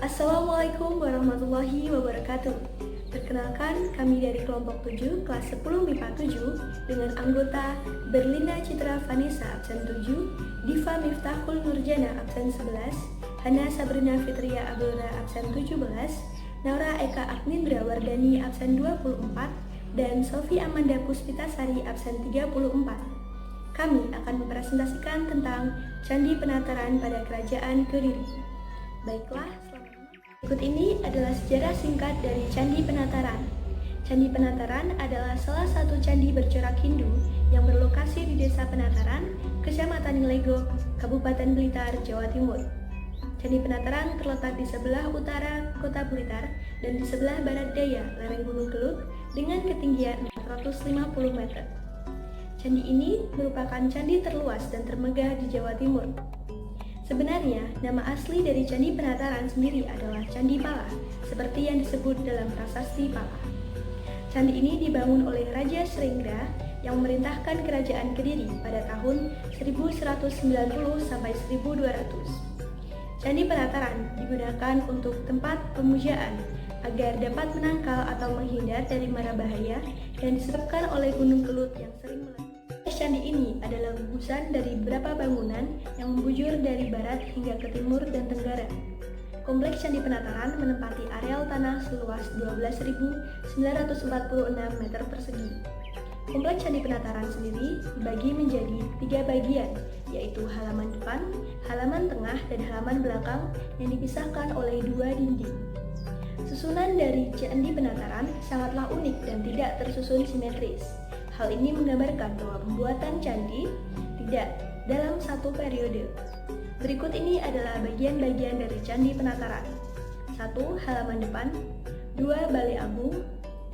Assalamualaikum warahmatullahi wabarakatuh. Perkenalkan, kami dari kelompok 7 kelas 10 MIPA 7 dengan anggota Berlina Citra Vanessa absen 7, Diva Miftahul Nurjana absen 11, Hana Sabrina Fitria Abdulra absen 17, Naura Eka Agnindra Wardani absen 24, dan Sofi Amanda Puspitasari absen 34. Kami akan mempresentasikan tentang Candi Penataran pada Kerajaan Kediri. Baiklah, berikut ini adalah sejarah singkat dari Candi Penataran. Candi Penataran adalah salah satu candi bercorak Hindu yang berlokasi di Desa Penataran, Kecamatan Ngelego, Kabupaten Blitar, Jawa Timur. Candi Penataran terletak di sebelah utara Kota Blitar dan di sebelah barat daya lereng Gunung Kelut dengan ketinggian 450 meter. Candi ini merupakan candi terluas dan termegah di Jawa Timur. Sebenarnya, nama asli dari Candi Penataran sendiri adalah Candi Pala, seperti yang disebut dalam prasasti Pala. Candi ini dibangun oleh Raja Srengga yang memerintahkan Kerajaan Kediri pada tahun 1190 sampai 1200. Candi Penataran digunakan untuk tempat pemujaan agar dapat menangkal atau menghindar dari mara bahaya yang disebabkan oleh Gunung Kelut yang sering meletus. Candi ini adalah gugusan dari beberapa bangunan yang membujur dari barat hingga ke timur dan tenggara. Kompleks Candi Penataran menempati areal tanah seluas 12.946 meter persegi. Kompleks Candi Penataran sendiri dibagi menjadi 3 bagian, yaitu halaman depan, halaman tengah, dan halaman belakang yang dipisahkan oleh 2 dinding. Susunan dari Candi Penataran sangatlah unik dan tidak tersusun simetris. Hal ini menggambarkan bahwa pembuatan candi tidak dalam satu periode. Berikut ini adalah bagian-bagian dari Candi Penataran. 1. Halaman depan. 2. Balai Agung.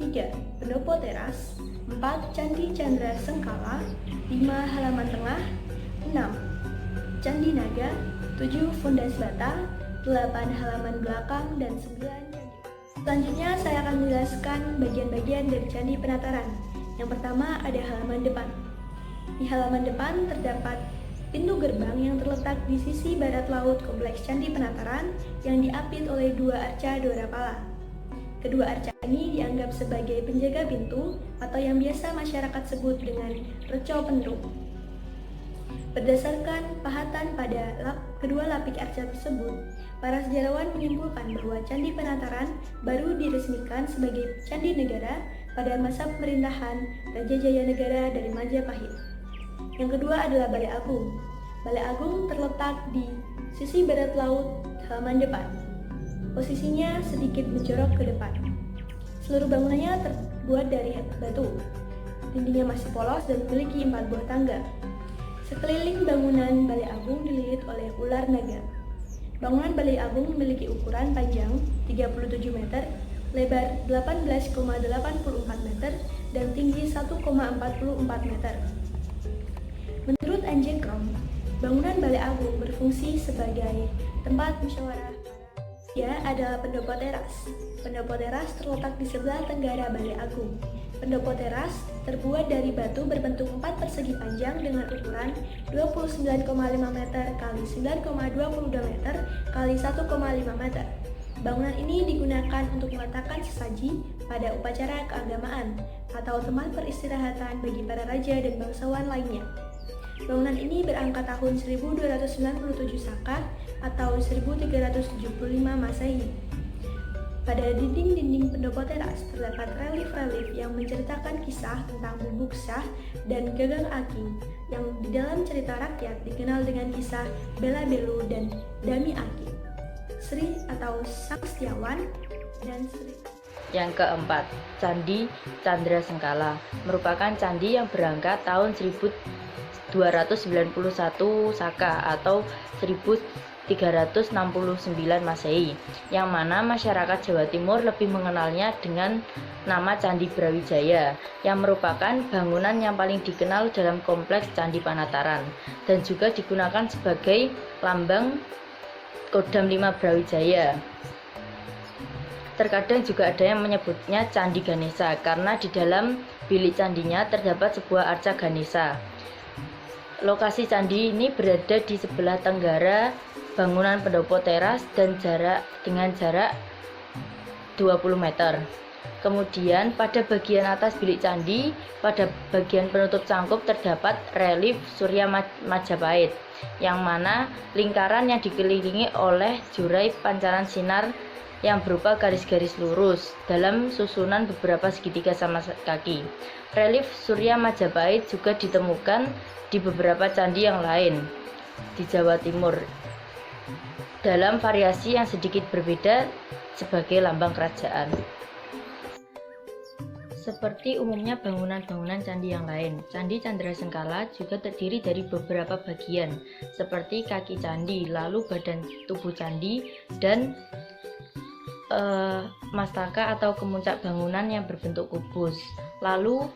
3. Pendopo teras. 4. Candi Candra Sengkala. 5. Halaman tengah. 6. Candi Naga. 7. Fundas Bata. 8. Halaman belakang. Dan 9. Candi. Selanjutnya saya akan menjelaskan bagian-bagian dari Candi Penataran. Yang pertama ada halaman depan. Di halaman depan terdapat pintu gerbang yang terletak di sisi barat laut kompleks Candi Penataran yang diapit oleh 2 arca Dorapala. Kedua arca ini dianggap sebagai penjaga pintu atau yang biasa masyarakat sebut dengan reco pentung. Berdasarkan pahatan pada kedua lapik arca tersebut, para sejarawan menyimpulkan bahwa Candi Penataran baru diresmikan sebagai candi negara pada masa pemerintahan Raja Jayanegara dari Majapahit. Yang kedua adalah Balai Agung. Balai Agung terletak di sisi barat laut halaman depan. Posisinya sedikit menjorok ke depan. Seluruh bangunannya terbuat dari batu. Dindingnya masih polos dan memiliki 4 buah tangga. Sekeliling bangunan Balai Agung dililit oleh ular naga. Bangunan Balai Agung memiliki ukuran panjang 37 meter, lebar 18,84 meter, dan tinggi 1,44 meter. Menurut Anjing Krom, bangunan Balai Agung berfungsi sebagai tempat musyawarah. Ia adalah pendopo teras. Pendopo teras terletak di sebelah tenggara Balai Agung. Pendopo teras terbuat dari batu berbentuk 4 persegi panjang dengan ukuran 29,5 meter x 9,22 meter x 1,5 meter. Bangunan ini digunakan untuk meletakkan sesaji pada upacara keagamaan atau tempat peristirahatan bagi para raja dan bangsawan lainnya. Bangunan ini berangka tahun 1297 Saka atau 1375 Masehi. Pada dinding-dinding pendopo teras terdapat relief-relief yang menceritakan kisah tentang Bubuk Syah dan Gagang Aki yang di dalam cerita rakyat dikenal dengan kisah Bela Belu dan Dami Aki, Sri atau Sang Setiawan, dan Sri. Yang keempat, Candi Candra Sengkala merupakan candi yang berangkat tahun 1291 Saka atau 1369 Masehi, yang mana masyarakat Jawa Timur lebih mengenalnya dengan nama Candi Brawijaya, yang merupakan bangunan yang paling dikenal dalam kompleks Candi Penataran dan juga digunakan sebagai lambang Kodam 5 Brawijaya. Terkadang juga ada yang menyebutnya Candi Ganesha karena di dalam bilik candinya terdapat sebuah arca Ganesha. Lokasi candi ini berada di sebelah tenggara bangunan pendopo teras dan dengan jarak 20 meter. Kemudian pada bagian atas bilik candi, pada bagian penutup cangkup terdapat relief Surya Majapahit, yang mana lingkaran yang dikelilingi oleh jurai pancaran sinar yang berupa garis-garis lurus dalam susunan beberapa segitiga sama kaki. Relief Surya Majapahit juga ditemukan di beberapa candi yang lain di Jawa Timur dalam variasi yang sedikit berbeda sebagai lambang kerajaan. Seperti umumnya bangunan-bangunan candi yang lain, Candi Candrasengkala juga terdiri dari beberapa bagian, seperti kaki candi, lalu badan tubuh candi, dan mastaka atau kemuncak bangunan yang berbentuk kubus. Lalu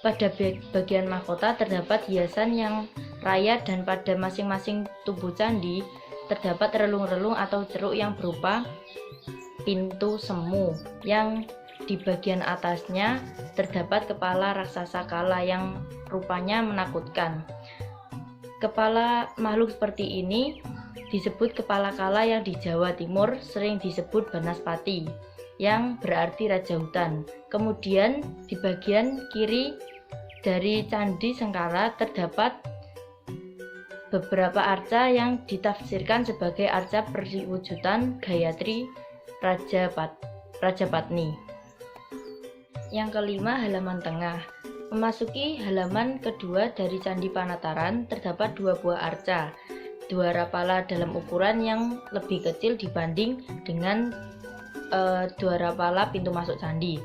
pada bagian mahkota terdapat hiasan yang raya, dan pada masing-masing tubuh candi terdapat relung-relung atau ceruk yang berupa pintu semu, yang di bagian atasnya terdapat kepala raksasa kala yang rupanya menakutkan. Kepala makhluk seperti ini disebut kepala kala, yang di Jawa Timur sering disebut Banaspati, yang berarti raja hutan. Kemudian di bagian kiri dari Candi Sengkala terdapat beberapa arca yang ditafsirkan sebagai arca perwujudan Gayatri Raja Patni. Yang kelima, halaman tengah. Memasuki halaman kedua dari Candi Panataran terdapat dua buah arca, dua rapala dalam ukuran yang lebih kecil dibanding dengan dua rapala pintu masuk candi.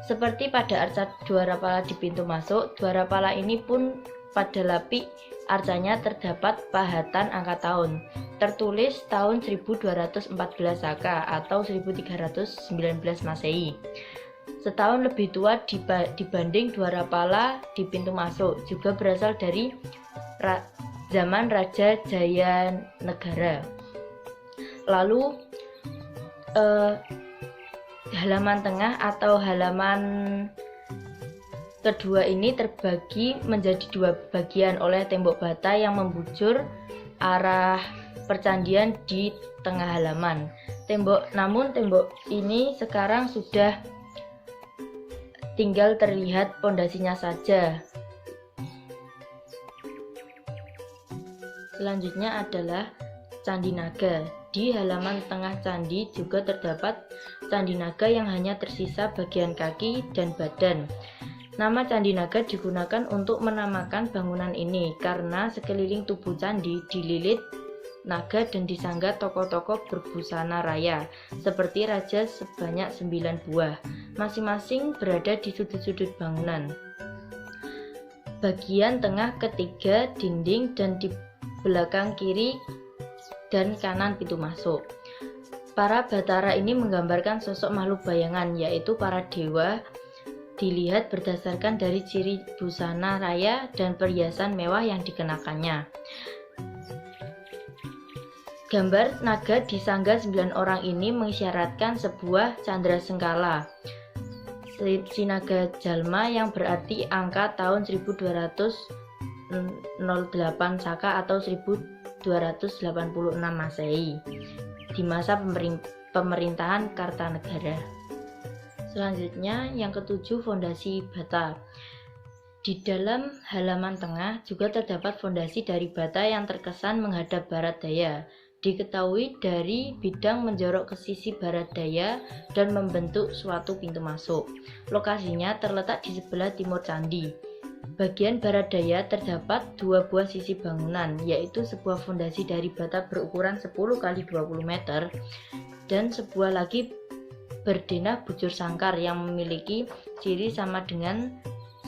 Seperti pada arca dua rapala di pintu masuk, dua rapala ini pun pada lapik arcanya terdapat pahatan angka tahun, tertulis tahun 1214 Saka atau 1319 Masehi. Setahun lebih tua dibanding dua rapala di pintu masuk, juga berasal dari zaman Raja Jayanegara. Lalu halaman tengah atau halaman kedua ini terbagi menjadi dua bagian oleh tembok bata yang membujur arah percandian di tengah halaman. Namun tembok ini sekarang sudah tinggal terlihat pondasinya saja. Selanjutnya adalah Candi Naga. Di halaman tengah candi juga terdapat Candi Naga yang hanya tersisa bagian kaki dan badan. Nama Candi Naga digunakan untuk menamakan bangunan ini karena sekeliling tubuh candi dililit naga dan disangga tokoh-tokoh berbusana raya seperti raja sebanyak 9 buah, masing-masing berada di sudut-sudut bangunan. Bagian tengah ketiga dinding dan di belakang kiri dan kanan pintu masuk. Para batara ini menggambarkan sosok makhluk bayangan, yaitu para dewa, dilihat berdasarkan dari ciri busana raya dan perhiasan mewah yang dikenakannya. Gambar naga disangga 9 orang ini mengisyaratkan sebuah candrasengkala, Sinaga Jalma, yang berarti angka tahun 1208 Saka atau 1286 Masehi di masa pemerintahan Kartanegara. Selanjutnya yang ketujuh, fondasi bata. Di dalam halaman tengah juga terdapat fondasi dari bata yang terkesan menghadap barat daya. Diketahui dari bidang menjorok ke sisi barat daya dan membentuk suatu pintu masuk. Lokasinya terletak di sebelah timur candi. Bagian barat daya terdapat dua buah sisi bangunan, yaitu sebuah fondasi dari bata berukuran 10 x 20 meter dan sebuah lagi berdenah bujur sangkar yang memiliki ciri sama dengan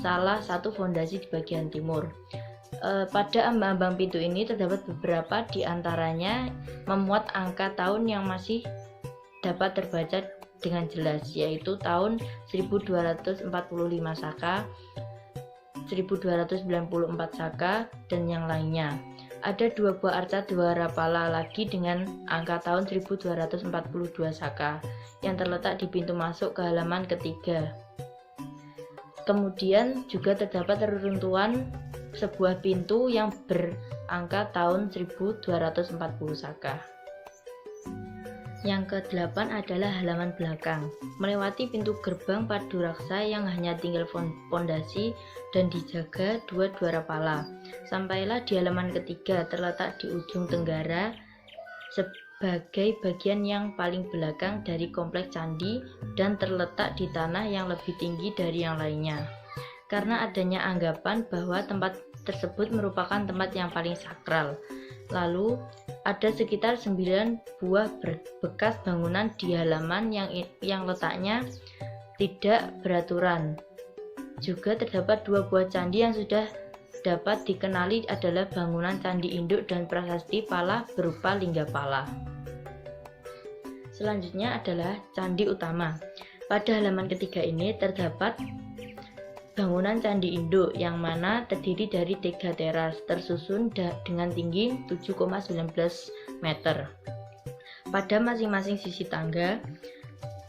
salah satu fondasi di bagian timur. Pada ambang-ambang pintu ini terdapat beberapa di antaranya memuat angka tahun yang masih dapat terbaca dengan jelas, yaitu tahun 1245 Saka, 1294 Saka, dan yang lainnya. Ada dua buah arca dua rapala lagi dengan angka tahun 1242 Saka yang terletak di pintu masuk ke halaman ketiga. Kemudian juga terdapat reruntuhan sebuah pintu yang angka tahun 1240 Saka. Yang ke-8 adalah halaman belakang. Melewati pintu gerbang Paduraksa yang hanya tinggal fondasi dan dijaga 2 duara pala. Sampailah di halaman ketiga, terletak di ujung tenggara sebagai bagian yang paling belakang dari kompleks candi dan terletak di tanah yang lebih tinggi dari yang lainnya. Karena adanya anggapan bahwa tempat tersebut merupakan tempat yang paling sakral. Lalu ada sekitar 9 buah bekas bangunan di halaman yang letaknya tidak beraturan. Juga terdapat 2 buah candi yang sudah dapat dikenali adalah bangunan candi induk dan prasasti pala berupa lingga pala. Selanjutnya adalah candi utama. Pada halaman ketiga ini terdapat bangunan candi induk yang mana terdiri dari 3 teras tersusun dengan tinggi 7,19 meter. Pada masing-masing sisi tangga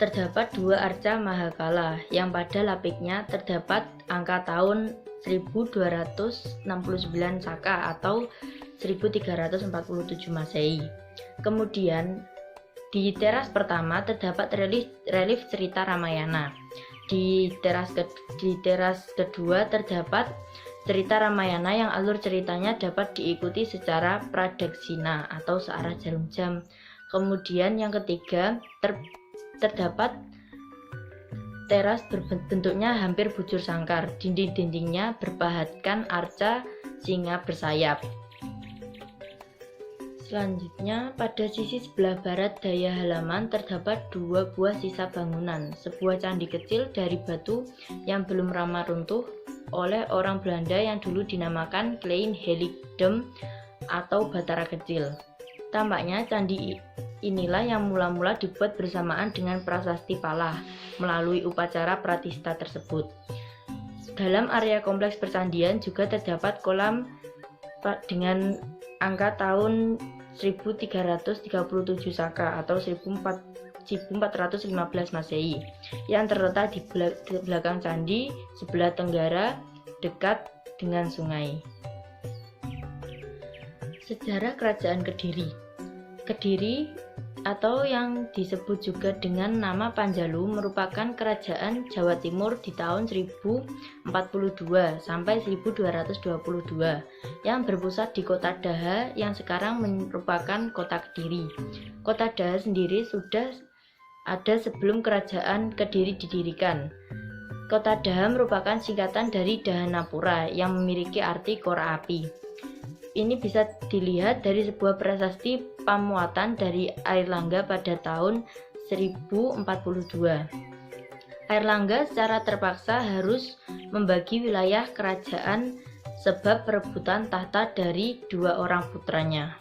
terdapat 2 arca mahakala yang pada lapiknya terdapat angka tahun 1269 Saka atau 1347 Masehi. Kemudian di teras pertama terdapat relief cerita Ramayana. Di teras kedua terdapat cerita Ramayana yang alur ceritanya dapat diikuti secara pradaksina atau searah jarum jam. Kemudian yang ketiga terdapat teras bentuknya hampir bujur sangkar. Dinding-dindingnya berpahatkan arca singa bersayap. Selanjutnya, pada sisi sebelah barat daya halaman terdapat 2 buah sisa bangunan, sebuah candi kecil dari batu yang belum ramah runtuh oleh orang Belanda yang dulu dinamakan Klein Heiligdom atau Batara Kecil. Tampaknya candi inilah yang mula-mula dibuat bersamaan dengan prasasti Pala melalui upacara pratista tersebut. Dalam area kompleks percandian juga terdapat kolam dengan angka tahun 1337 Saka atau 1415 Masehi yang terletak di belakang candi sebelah tenggara dekat dengan sungai. Sejarah Kerajaan Kediri. Kediri atau yang disebut juga dengan nama Panjalu merupakan kerajaan Jawa Timur di tahun 1042 sampai 1222 yang berpusat di Kota Daha yang sekarang merupakan Kota Kediri. Kota Daha sendiri sudah ada sebelum Kerajaan Kediri didirikan. Kota Daha merupakan singkatan dari Dahanapura yang memiliki arti kora api. Ini bisa dilihat dari sebuah prasasti pamuatan dari Airlangga pada tahun 1042. Airlangga secara terpaksa harus membagi wilayah kerajaan sebab perebutan tahta dari 2 orang putranya.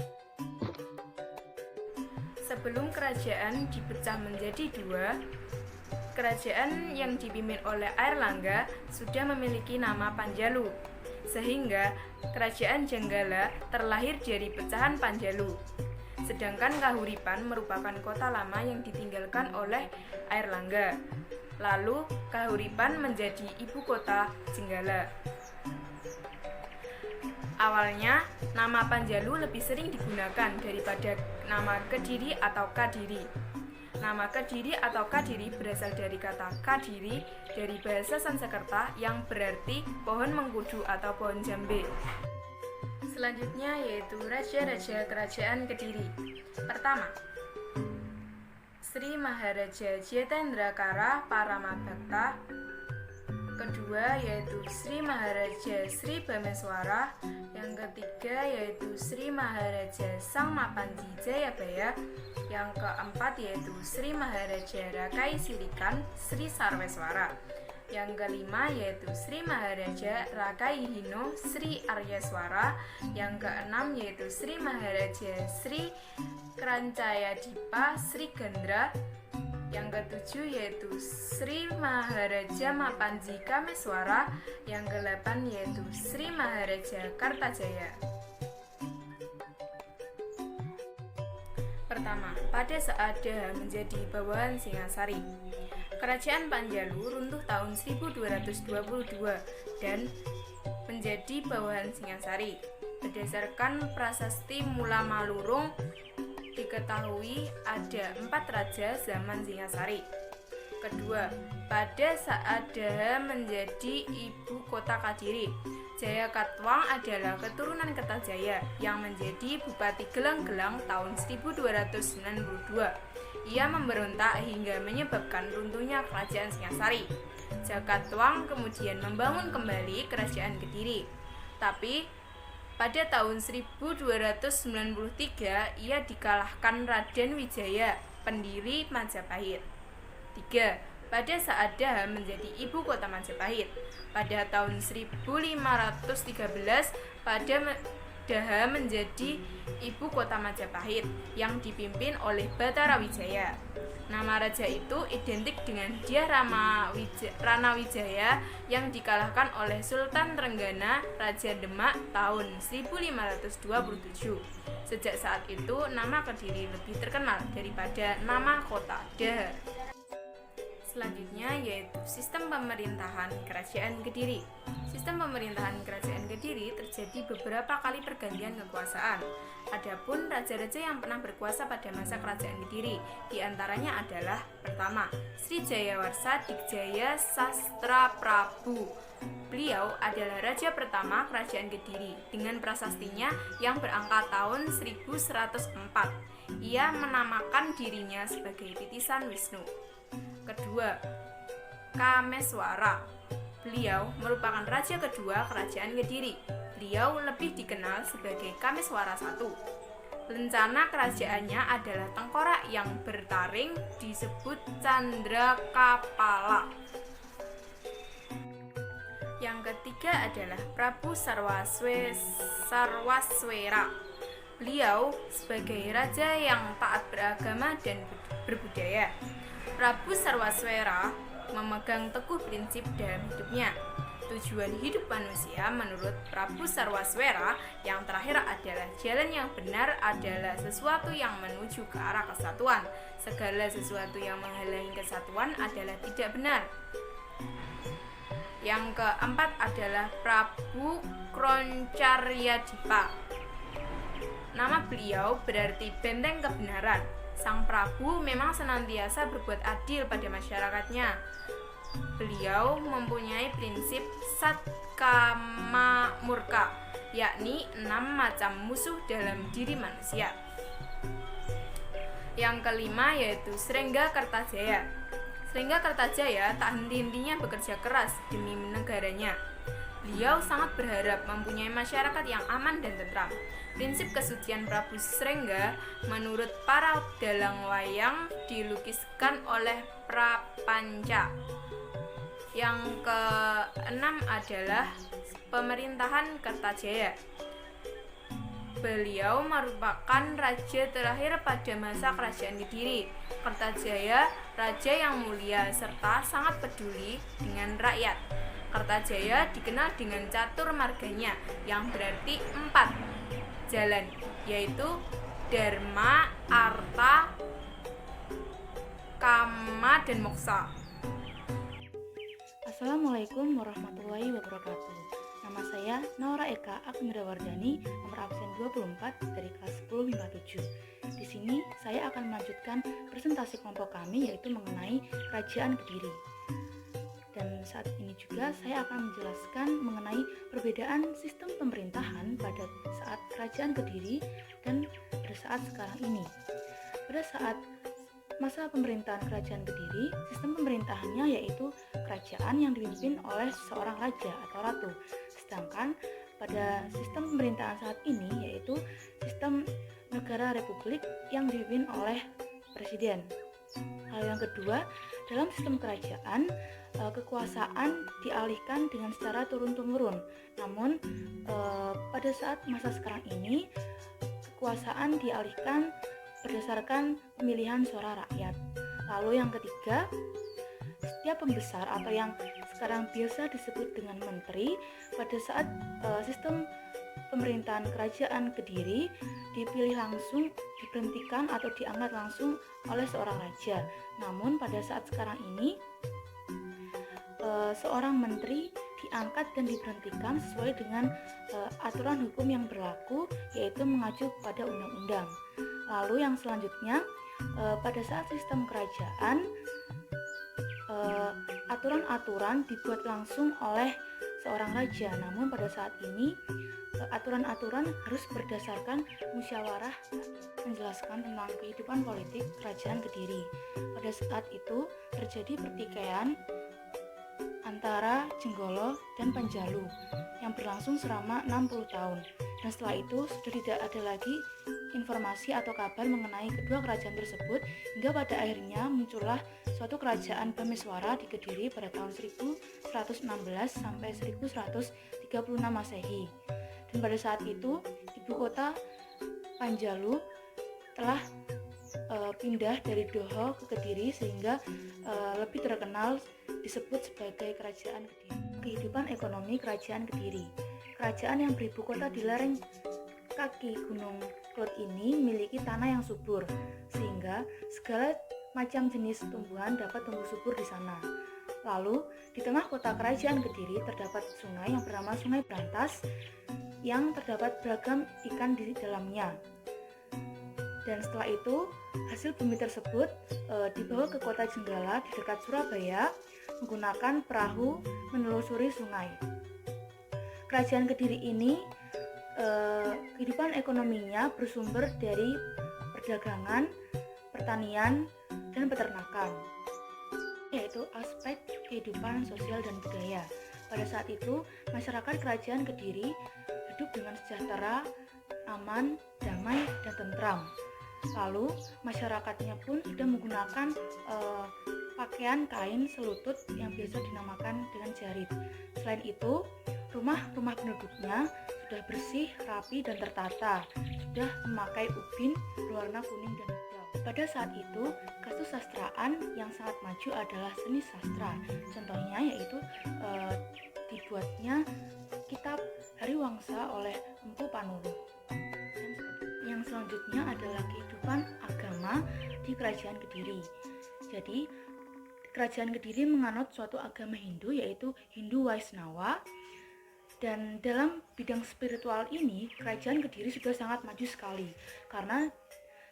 Sebelum kerajaan dipecah menjadi 2, kerajaan yang dipimpin oleh Airlangga sudah memiliki nama Panjalu. Sehingga kerajaan Jenggala terlahir dari pecahan Panjalu. Sedangkan Kahuripan merupakan kota lama yang ditinggalkan oleh Airlangga. Lalu Kahuripan menjadi ibu kota Jenggala. Awalnya nama Panjalu lebih sering digunakan daripada nama Kediri atau Kadiri. Nama Kediri atau Kadiri berasal dari kata Kadiri dari bahasa Sanskerta yang berarti pohon mengkudu atau pohon jambe. Selanjutnya yaitu Raja-Raja Kerajaan Kediri. Pertama, Sri Maharaja Jetendrakara Paramabhakta. Kedua yaitu Sri Maharaja Sri Bameswara. Yang ketiga yaitu Sri Maharaja Sang Mapanji Jayabaya. Yang keempat yaitu Sri Maharaja Rakai Silikan Sri Sarweswara. Yang kelima yaitu Sri Maharaja Rakai Hino Sri Aryaswara. Yang keenam yaitu Sri Maharaja Sri Krancayadipa Sri Gandra. Yang ketujuh yaitu Sri Maharaja Mapanji Kameswara. Yang kedelapan yaitu Sri Maharaja Kartajaya. Pertama, pada saat Daha menjadi bawahan Singasari, Kerajaan Panjalu runtuh tahun 1222 dan menjadi bawahan Singasari. Berdasarkan prasasti Mula Malurung, diketahui ada 4 raja zaman Singasari. Kedua, pada saat Daha menjadi ibu kota Kediri, Jaya Katwang adalah keturunan Kertajaya yang menjadi Bupati Gelang-Gelang tahun 1292. Ia memberontak hingga menyebabkan runtuhnya kerajaan Singasari. Jaya Katwang kemudian membangun kembali kerajaan Kediri. Tapi pada tahun 1293 ia dikalahkan Raden Wijaya, pendiri Majapahit. 3. Pada saat Daha menjadi ibu kota Majapahit. Pada tahun 1513 Daha menjadi ibu kota Majapahit yang dipimpin oleh Batara Wijaya. Nama raja itu identik dengan Dyah Rana Wijaya yang dikalahkan oleh Sultan Trenggana Raja Demak tahun 1527. Sejak saat itu nama Kediri lebih terkenal daripada nama kota Daha. Selanjutnya yaitu sistem pemerintahan Kerajaan Kediri. Sistem pemerintahan Kerajaan Kediri terjadi beberapa kali pergantian kekuasaan. Adapun raja-raja yang pernah berkuasa pada masa Kerajaan Kediri, diantaranya adalah pertama, Sri Jayawarsa Dikjaya Sastra Prabu. Beliau adalah raja pertama Kerajaan Kediri dengan prasastinya yang berangka tahun 1104. Ia menamakan dirinya sebagai titisan Wisnu. Kedua, Kameswara. Beliau merupakan raja kedua Kerajaan Kediri. Beliau lebih dikenal sebagai Kameswara I. Lencana kerajaannya adalah tengkorak yang bertaring disebut Candrakapala. Yang ketiga adalah Prabu Sarwaswera. Beliau sebagai raja yang taat beragama dan berbudaya. Prabu Sarwaswera memegang teguh prinsip dalam hidupnya. Tujuan hidup manusia menurut Prabu Sarwaswera yang terakhir adalah jalan yang benar adalah sesuatu yang menuju ke arah kesatuan. Segala sesuatu yang menghalangi kesatuan adalah tidak benar. Yang keempat adalah Prabu Kroncaryadipa. Nama beliau berarti benteng kebenaran. Sang Prabu memang senantiasa berbuat adil pada masyarakatnya. Beliau mempunyai prinsip Satkama Murka, yakni 6 macam musuh dalam diri manusia. Yang kelima yaitu Srengga Kertajaya. Srengga Kertajaya tak henti-hentinya bekerja keras demi negaranya. Beliau sangat berharap mempunyai masyarakat yang aman dan tentram. Prinsip kesucian Prabu Srengga menurut para dalang wayang dilukiskan oleh Prapanca. Yang keenam adalah pemerintahan Kertajaya. Beliau merupakan raja terakhir pada masa Kerajaan Kediri. Kertajaya, raja yang mulia serta sangat peduli dengan rakyat. Kertajaya dikenal dengan catur marganya yang berarti 4 jalan, yaitu Dharma, Artha, Kama, dan Moksa. Assalamualaikum warahmatullahi wabarakatuh. Nama saya Naura Eka Agnirawardhani, nomor absen 24 dari kelas 10 MIPA 7. Di sini saya akan melanjutkan presentasi kelompok kami yaitu mengenai Kerajaan Kediri. Dan saat ini juga saya akan menjelaskan mengenai perbedaan sistem pemerintahan pada saat Kerajaan Kediri dan pada saat sekarang ini. Pada saat masa pemerintahan Kerajaan Kediri, sistem pemerintahannya yaitu kerajaan yang dipimpin oleh seorang raja atau ratu. Sedangkan pada sistem pemerintahan saat ini yaitu sistem negara republik yang dipimpin oleh presiden. Hal yang kedua, dalam sistem kerajaan, kekuasaan dialihkan dengan secara turun-temurun. Namun, pada saat masa sekarang ini, kekuasaan dialihkan berdasarkan pemilihan suara rakyat. Lalu yang ketiga, setiap pembesar atau yang sekarang biasa disebut dengan menteri, pada saat sistem pemerintahan Kerajaan Kediri dipilih langsung, diberhentikan atau diangkat langsung oleh seorang raja. Namun pada saat sekarang ini seorang menteri diangkat dan diberhentikan sesuai dengan aturan hukum yang berlaku, yaitu mengacu pada undang-undang. Lalu yang selanjutnya, pada saat sistem kerajaan, aturan-aturan dibuat langsung oleh seorang raja. Namun pada saat ini aturan-aturan harus berdasarkan musyawarah menjelaskan tentang kehidupan politik kerajaan Kediri. Pada saat itu terjadi pertikaian antara Jenggolo dan Panjalu yang berlangsung selama 60 tahun. Dan setelah itu sudah tidak ada lagi informasi atau kabar mengenai kedua kerajaan tersebut, hingga pada akhirnya muncullah suatu kerajaan Bameswara di Kediri pada tahun 1116 sampai 1136 Masehi. Dan pada saat itu ibu kota Panjalu telah pindah dari Doho ke Kediri, sehingga lebih terkenal disebut sebagai Kerajaan Kediri. Kehidupan ekonomi Kerajaan Kediri. Kerajaan yang beribu kota di lereng kaki Gunung Klut ini memiliki tanah yang subur, sehingga segala macam jenis tumbuhan dapat tumbuh subur di sana. Lalu di tengah kota Kerajaan Kediri terdapat sungai yang bernama Sungai Brantas yang terdapat beragam ikan di dalamnya. Dan setelah itu hasil bumi tersebut dibawa ke kota Jenggala di dekat Surabaya menggunakan perahu menelusuri sungai. Kerajaan Kediri ini kehidupan ekonominya bersumber dari perdagangan, pertanian, dan peternakan, yaitu aspek kehidupan sosial dan budaya. Pada saat itu masyarakat Kerajaan Kediri hidup dengan sejahtera, aman, damai, dan tentram. Lalu masyarakatnya pun sudah menggunakan pakaian kain selutut yang biasa dinamakan dengan jarit. Selain itu, rumah-rumah penduduknya sudah bersih, rapi, dan tertata, sudah memakai ubin berwarna kuning dan hijau. Pada saat itu, kesusastraan yang sangat maju adalah seni sastra. Contohnya yaitu dibuatnya kitab Hariwangsa oleh Empu Panuluh. Yang selanjutnya adalah kehidupan agama di Kerajaan Kediri. Jadi, Kerajaan Kediri menganut suatu agama Hindu, yaitu Hindu Waisnawa. Dan dalam bidang spiritual ini, Kerajaan Kediri sudah sangat maju sekali karena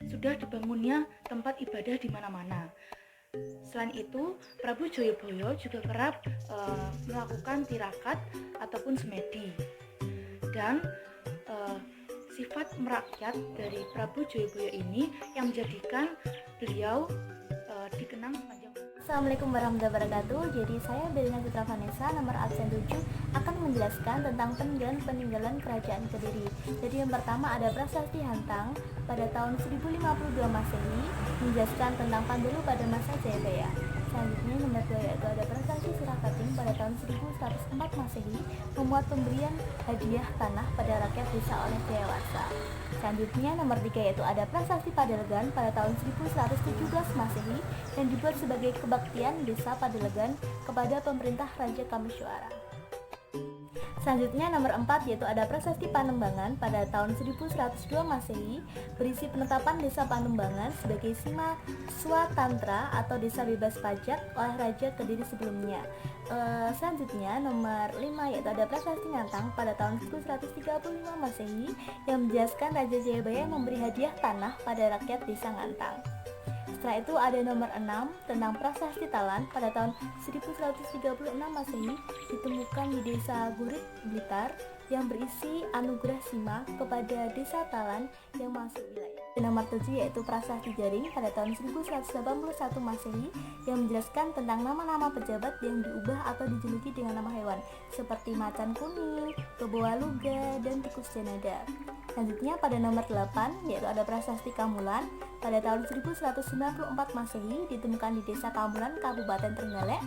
sudah dibangunnya tempat ibadah di mana-mana. Selain itu, Prabu Joyoboyo juga kerap melakukan tirakat ataupun semedi. Dan sifat merakyat dari Prabu Joyoboyo ini yang menjadikan beliau dikenang sepanjang. Assalamualaikum warahmatullahi wabarakatuh. Jadi saya Belina Citra Vanessa, nomor absen 7, akan menjelaskan tentang peninggalan Kerajaan Kediri. Jadi yang pertama ada Prasasti Hantang pada tahun 1052 Masehi, menjelaskan tentang Pandulu pada masa Jayabaya. Selanjutnya nomor 2 yaitu ada Prasasti Surakating pada tahun 1104 Masehi, memuat pemberian hadiah tanah pada rakyat desa oleh Jayawarsa. Selanjutnya nomor 3 yaitu ada Prasasti Padalegan pada tahun 1117 Masehi yang dibuat sebagai kebaktian desa Padalegan kepada pemerintah Raja Kameswara. Selanjutnya nomor 4 yaitu ada Prasasti Panembangan pada tahun 1102 Masehi, berisi penetapan desa Panembangan sebagai Sima Swatantra atau desa bebas pajak oleh Raja Kediri sebelumnya. Selanjutnya nomor 5 yaitu ada Prasasti Ngantang pada tahun 1135 Masehi yang menjelaskan Raja Jayabaya memberi hadiah tanah pada rakyat desa Ngantang. Setelah itu ada nomor 6 tentang Prasasti Talan pada tahun 1136 Masehi, ditemukan di desa Gurit, Blitar, yang berisi anugerah Sima kepada desa Talan yang masuk wilayah. Nomor 7 yaitu Prasasti Jaring pada tahun 1181 Masehi yang menjelaskan tentang nama-nama pejabat yang diubah atau dijuluki dengan nama hewan seperti macan kuning, kebowaluga, dan tikus janada. Selanjutnya pada nomor 8 yaitu ada Prasasti Kamulan pada tahun 1194 Masehi, ditemukan di desa Kamulan, Kabupaten Trenggalek,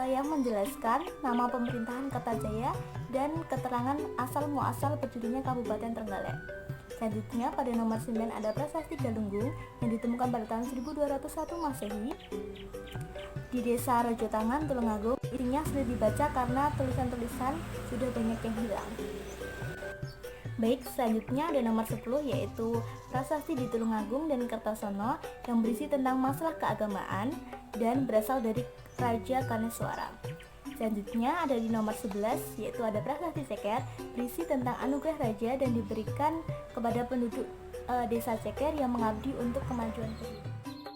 yang menjelaskan nama pemerintahan Kertajaya dan keterangan asal muasal berdirinya Kabupaten Trenggalek. Selanjutnya pada nomor 9 ada Prasasti Galunggung yang ditemukan pada tahun 1201 Masehi di desa Rejotangan, Tulungagung. Isinya sudah dibaca karena tulisan-tulisan sudah banyak yang hilang. Baik, selanjutnya ada nomor 10 yaitu Prasasti di Tulungagung dan Kertosono yang berisi tentang masalah keagamaan dan berasal dari Raja Kameswara. Selanjutnya ada di nomor 11, yaitu ada Prasasti Ceker, berisi tentang anugerah raja dan diberikan kepada penduduk desa Ceker yang mengabdi untuk kemajuan penduduk.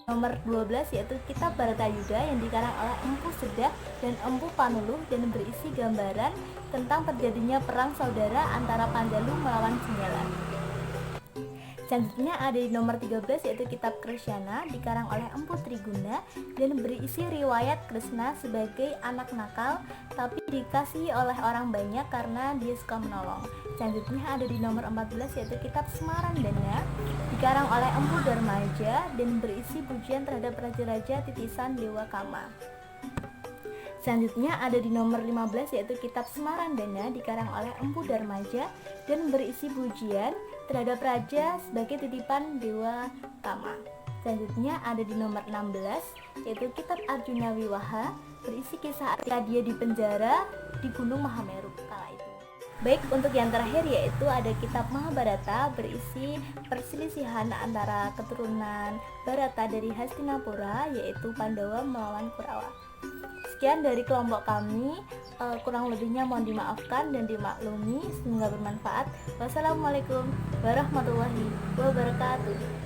Nomor 12 yaitu Kitab Bharatayuda yang dikarang oleh Empu Sedah dan Empu Panuluh dan berisi gambaran tentang terjadinya perang saudara antara Panjalu melawan Sinjala. Selanjutnya ada di nomor 13 yaitu Kitab Krisyana dikarang oleh Empu Triguna dan berisi riwayat Krishna sebagai anak nakal tapi dikasihi oleh orang banyak karena dia suka menolong. Selanjutnya ada di nomor 14 yaitu Kitab Smarandana dikarang oleh Empu Darmaja dan berisi pujian terhadap raja-raja titisan Dewa Kama. Selanjutnya ada di nomor 15 yaitu Kitab Smarandana dikarang oleh Empu Darmaja dan berisi pujian terhadap raja sebagai titipan Dewa Kama. Selanjutnya ada di nomor 16 yaitu Kitab Arjuna Wiwaha berisi kisah ketika dia di penjara di Gunung Mahameru kala itu. Baik, untuk yang terakhir yaitu ada Kitab Mahabharata berisi perselisihan antara keturunan Bharata dari Hastinapura yaitu Pandawa melawan Kurawa. Sekian dari kelompok kami, kurang lebihnya mohon dimaafkan dan dimaklumi, semoga bermanfaat. Wassalamualaikum warahmatullahi wabarakatuh.